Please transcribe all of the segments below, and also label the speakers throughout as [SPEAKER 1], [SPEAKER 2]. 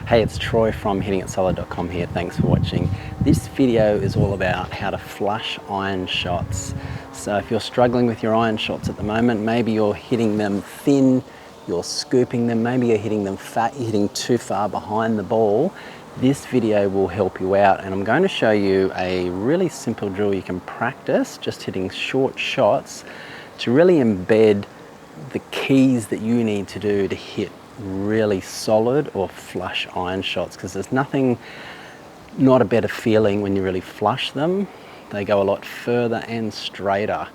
[SPEAKER 1] Hey, it's Troy from hittingitsolid.com here. Thanks for watching. This video is all about how to flush iron shots. So if you're struggling with your iron shots at the moment, maybe you're hitting them thin, you're scooping them, maybe you're hitting them fat, you're hitting too far behind the ball, this video will help you out. And I'm going to show you a really simple drill you can practice, just hitting short shots to really embed the keys that you need to do to hit really solid or flush iron shots, because there's nothing, not a better feeling when you really flush them. They go a lot further and straighter.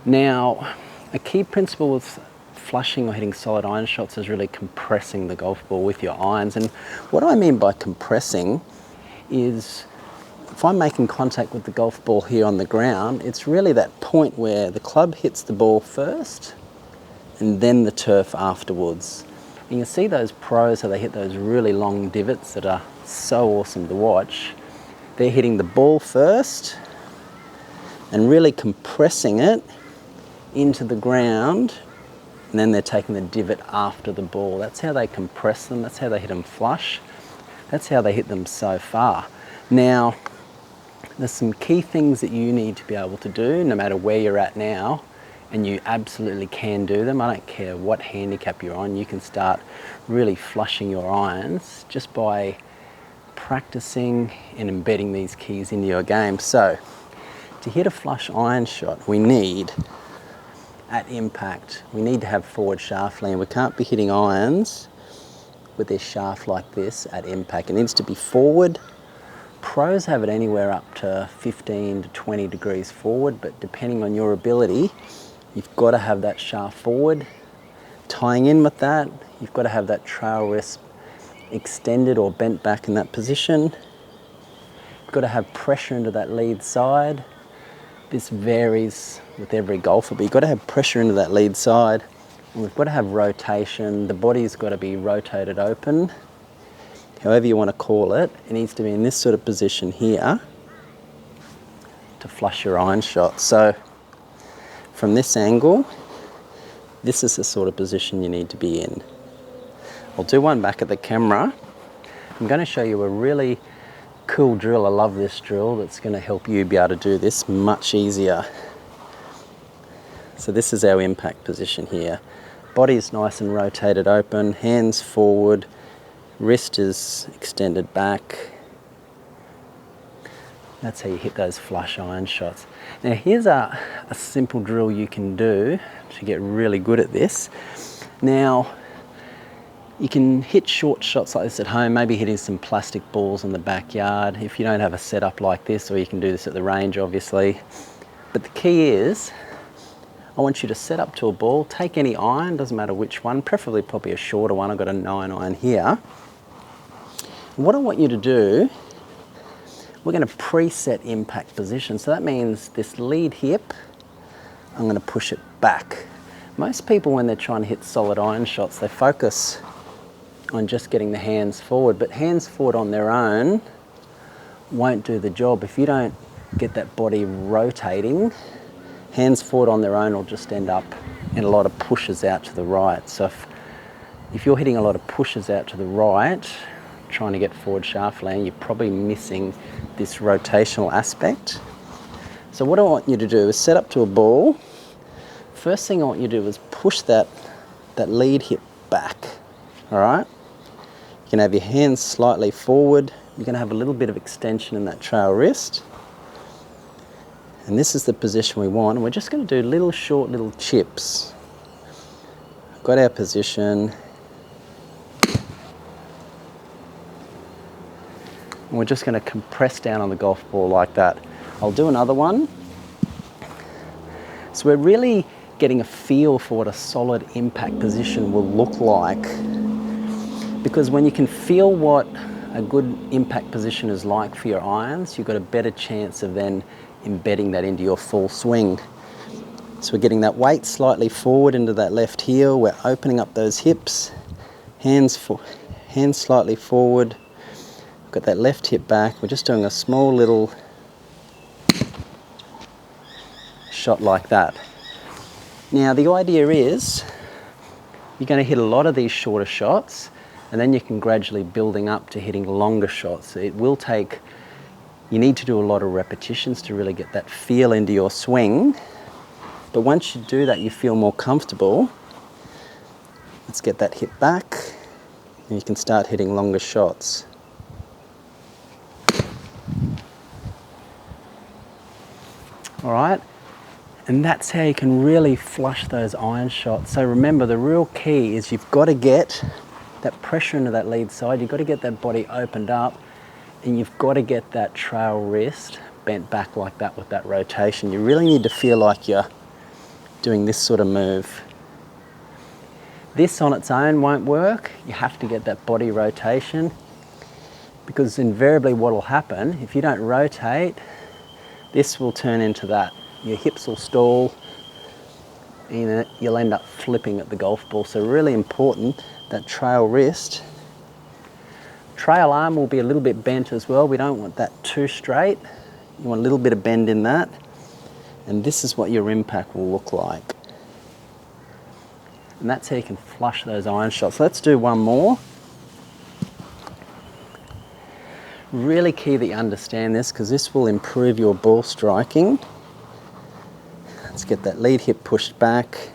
[SPEAKER 1] Now, a key principle with flushing or hitting solid iron shots is really compressing the golf ball with your irons. And what I mean by compressing is, if I'm making contact with the golf ball here on the ground, it's really that point where the club hits the ball first and then the turf afterwards. And you see those pros, how they hit those really long divots that are so awesome to watch. They're hitting the ball first and really compressing it into the ground, and then they're taking the divot after the ball. That's how they compress them, that's how they hit them flush, that's how they hit them so far. Now, there's some key things that you need to be able to do no matter where you're at now, and you absolutely can do them. I don't care what handicap you're on, you can start really flushing your irons just by practicing and embedding these keys into your game. So, to hit a flush iron shot, we need, at impact, we need to have forward shaft land. We can't be hitting irons with their shaft like this at impact. It needs to be forward. Pros have it anywhere up to 15 to 20 degrees forward, but depending on your ability, you've got to have that shaft forward. Tying in with that, you've got to have that trail wrist extended or bent back in that position. You've got to have pressure into that lead side. This varies with every golfer, but you've got to have pressure into that lead side. And we've got to have rotation. The body's got to be rotated open. However you want to call it, it needs to be in this sort of position here to flush your iron shot. So from this angle, this is the sort of position you need to be in. I'll do one back at the camera. I'm going to show you a really cool drill. I love this drill that's going to help you be able to do this much easier. So this is our impact position here. Body's nice and rotated open, hands forward, wrist is extended back. That's how you hit those flush iron shots. Now here's a simple drill you can do to get really good at this. Now, you can hit short shots like this at home, maybe hitting some plastic balls in the backyard if you don't have a setup like this, or you can do this at the range obviously. But the key is, I want you to set up to a ball, take any iron, doesn't matter which one, preferably probably a shorter one. I've got a 9 iron here. What I want you to do, we're going to preset impact position. So that means this lead hip, I'm going to push it back. Most people, when they're trying to hit solid iron shots, they focus on just getting the hands forward, but hands forward on their own won't do the job. If you don't get that body rotating, hands forward on their own will just end up in a lot of pushes out to the right. So if you're hitting a lot of pushes out to the right, trying to get forward shaft land, you're probably missing this rotational aspect. So what I want you to do is set up to a ball. First thing I want you to do is push that lead hip back, all right? You can have your hands slightly forward. You're going to have a little bit of extension in that trail wrist. And this is the position we want. And we're just going to do little short little chips. Got our position. And we're just going to compress down on the golf ball like that. I'll do another one. So we're really getting a feel for what a solid impact position will look like. Because when you can feel what a good impact position is like for your irons, you've got a better chance of then embedding that into your full swing. So we're getting that weight slightly forward into that left heel. We're opening up those hips, hands slightly forward. Got that left hip back. We're just doing a small little shot like that. Now the idea is you're going to hit a lot of these shorter shots, and then you can gradually building up to hitting longer shots. It will take, you need to do a lot of repetitions to really get that feel into your swing, but once you do that, you feel more comfortable. Let's get that hip back, and you can start hitting longer shots. All right, and that's how you can really flush those iron shots. So remember, the real key is you've got to get that pressure into that lead side, you've got to get that body opened up, and you've got to get that trail wrist bent back like that with that rotation. You really need to feel like you're doing this sort of move. This on its own won't work. You have to get that body rotation, because invariably what will happen, if you don't rotate, this will turn into that. Your hips will stall, and you'll end up flipping at the golf ball. So really important, that trail wrist. Trail arm will be a little bit bent as well. We don't want that too straight. You want a little bit of bend in that. And this is what your impact will look like. And that's how you can flush those iron shots. Let's do one more. Really key that you understand this, because this will improve your ball striking. Let's get that lead hip pushed back,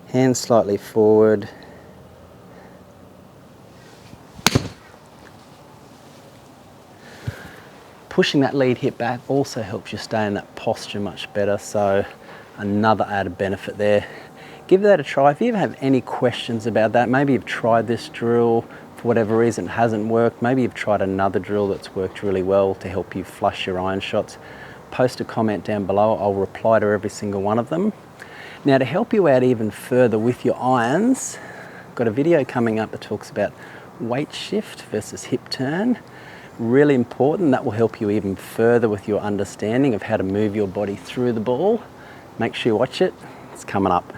[SPEAKER 1] hands slightly forward. Pushing that lead hip back also helps you stay in that posture much better, so another added benefit there. Give that a try. If you ever have any questions about that, maybe you've tried this drill, for whatever reason it hasn't worked, maybe you've tried another drill that's worked really well to help you flush your iron shots, post a comment down below. I'll reply to every single one of them. Now, to help you out even further with your irons, I've got a video coming up that talks about weight shift versus hip turn. Really important. That will help you even further with your understanding of how to move your body through the ball. Make sure you watch it. It's coming up.